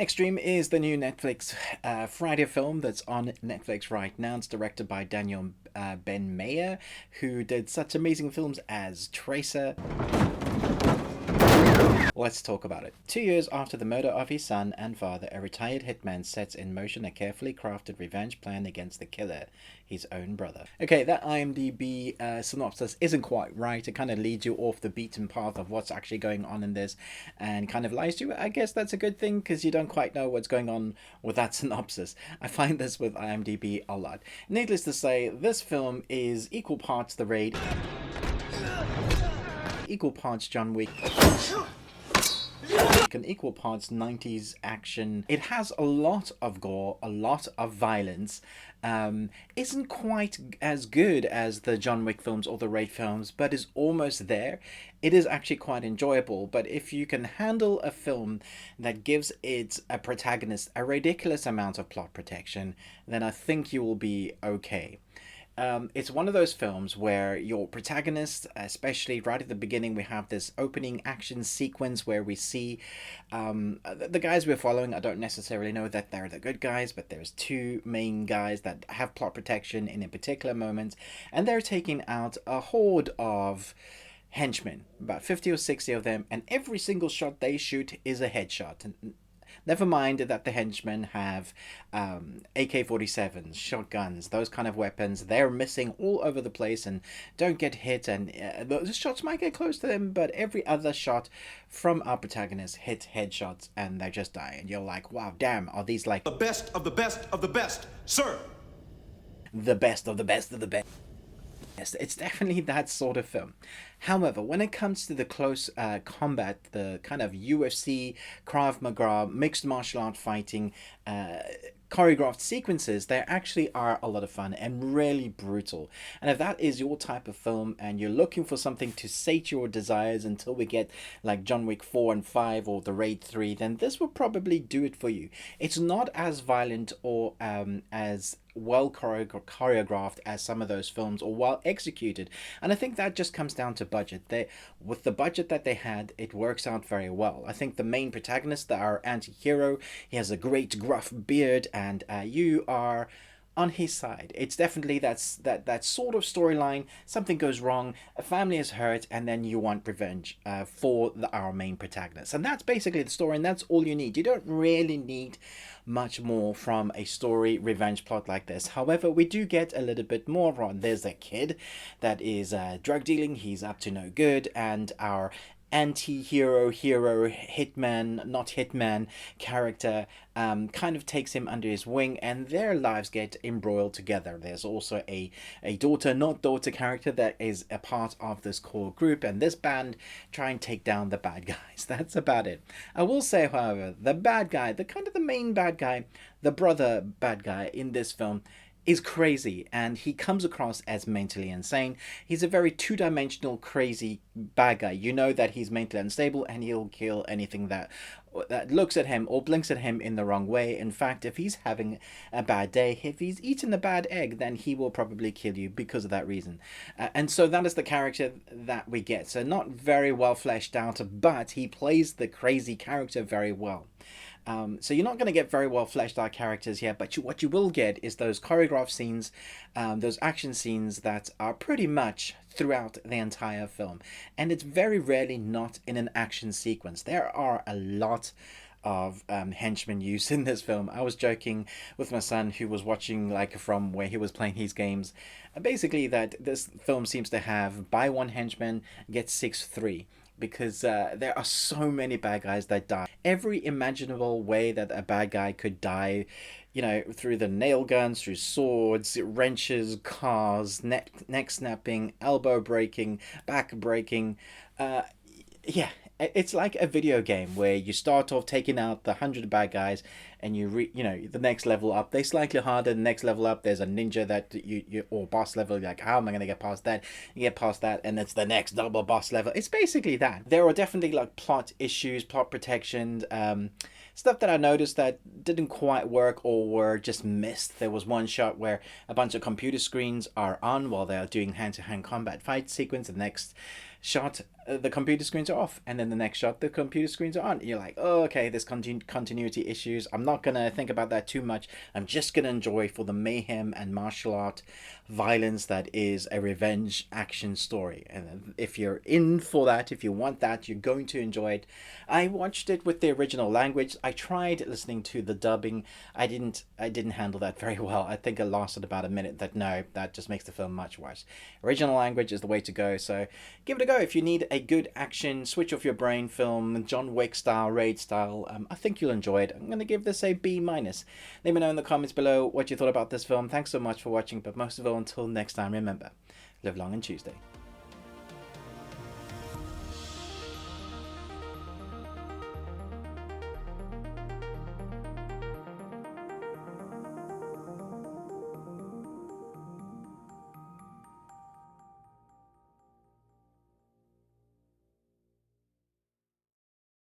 Xtreme is the new Netflix Friday film that's on Netflix right now. It's directed by Daniel Ben Mayer, who did such amazing films as Tracer. Let's talk about it. 2 years after the murder of his son and father, a retired hitman sets in motion a carefully crafted revenge plan against the killer, his own brother. Okay, that IMDb synopsis isn't quite right. It kind of leads you off the beaten path of what's actually going on in this and kind of lies to you. I guess that's a good thing because you don't quite know what's going on with that synopsis. I find this with IMDb a lot. Needless to say, this film is equal parts The Raid, equal parts John Wick, an equal parts 90s action. It has a lot of gore, a lot of violence. Isn't quite as good as the John Wick films or the Raid films, but is almost there. It is actually quite enjoyable, but if you can handle a film that gives its a protagonist a ridiculous amount of plot protection, then I think you will be okay. It's one of those films where your protagonist, especially right at the beginning, we have this opening action sequence where we see the guys we're following. I don't necessarily know that they're the good guys, but there's two main guys that have plot protection in a particular moment, and they're taking out a horde of henchmen, about 50 or 60 of them, and every single shot they shoot is a headshot. And never mind that the henchmen have AK-47s, shotguns, those kind of weapons. They're missing all over the place and don't get hit, and those shots might get close to them, but every other shot from our protagonist hits headshots and they just die. And you're like, wow, damn, are these like the best of the best of the best, sir? The best of the best of the best. It's definitely that sort of film. However, when it comes to the close combat, the kind of UFC, Krav Maga, mixed martial art fighting, choreographed sequences, they actually are a lot of fun and really brutal. And if that is your type of film and you're looking for something to sate your desires until we get like John Wick 4 and 5 or The Raid 3, then this will probably do it for you. It's not as violent or as well choreographed as some of those films, or well executed, and I think that just comes down to budget. With the budget that they had, it works out very well. I think the main protagonist, our anti-hero, he has a great gruff beard, and you are on his side. It's definitely that sort of storyline. Something goes wrong, a family is hurt, and then you want revenge for our main protagonist. And that's basically the story, and that's all you need. You don't really need much more from a story revenge plot like this. However, we do get a little bit more on. There's a kid that is drug dealing. He's up to no good, and our anti-hero hitman, not hitman character kind of takes him under his wing, and their lives get embroiled together. There's also a daughter, not daughter character that is a part of this core group, and this band try and take down the bad guys. That's about it. I will say, however, the bad guy, the kind of the main bad guy, the brother bad guy in this film, is crazy, and he comes across as mentally insane. He's a very two-dimensional crazy bad guy. You know that he's mentally unstable, and he'll kill anything that looks at him or blinks at him in the wrong way. In fact, if he's having a bad day, if he's eaten a bad egg, then he will probably kill you because of that reason. And so that is the character that we get. So not very well fleshed out, but he plays the crazy character very well. So you're not going to get very well fleshed out characters here, but what you will get is those choreographed scenes, those action scenes that are pretty much throughout the entire film. And it's very rarely not in an action sequence. There are a lot of henchmen used in this film. I was joking with my son, who was watching like from where he was playing his games, basically that this film seems to have buy one henchman, get six free, because there are so many bad guys that die. Every imaginable way that a bad guy could die, you know, through the nail guns, through swords, wrenches, cars, neck snapping, elbow breaking, back breaking. Yeah, it's like a video game where you start off taking out the 100 bad guys, and you know, the next level up, they slightly harder. The next level up, there's a ninja that you or boss level. You're like, how am I gonna get past that? You get past that, and it's the next double boss level. It's basically that. There are definitely like plot issues, plot protection, stuff that I noticed that didn't quite work or were just missed. There was one shot where a bunch of computer screens are on while they're doing hand-to-hand combat fight sequence. The next shot, the computer screens are off, and then the next shot, the computer screens are on. You're like, oh, okay, there's continuity issues. I'm not gonna think about that too much. I'm just gonna enjoy for the mayhem and martial art violence that is a revenge action story. And if you're in for that, if you want that, you're going to enjoy it. I watched it with the original language. I tried listening to the dubbing. I didn't handle that very well. I think it lasted about a minute. That just makes the film much worse. Original language is the way to go. So give it a go if you need a good action, switch off your brain film, John Wick style, Raid style. I think you'll enjoy it. I'm going to give this a B minus. Let me know in the comments below what you thought about this film. Thanks so much for watching, but most of all, until next time, remember, live long and Tuesday.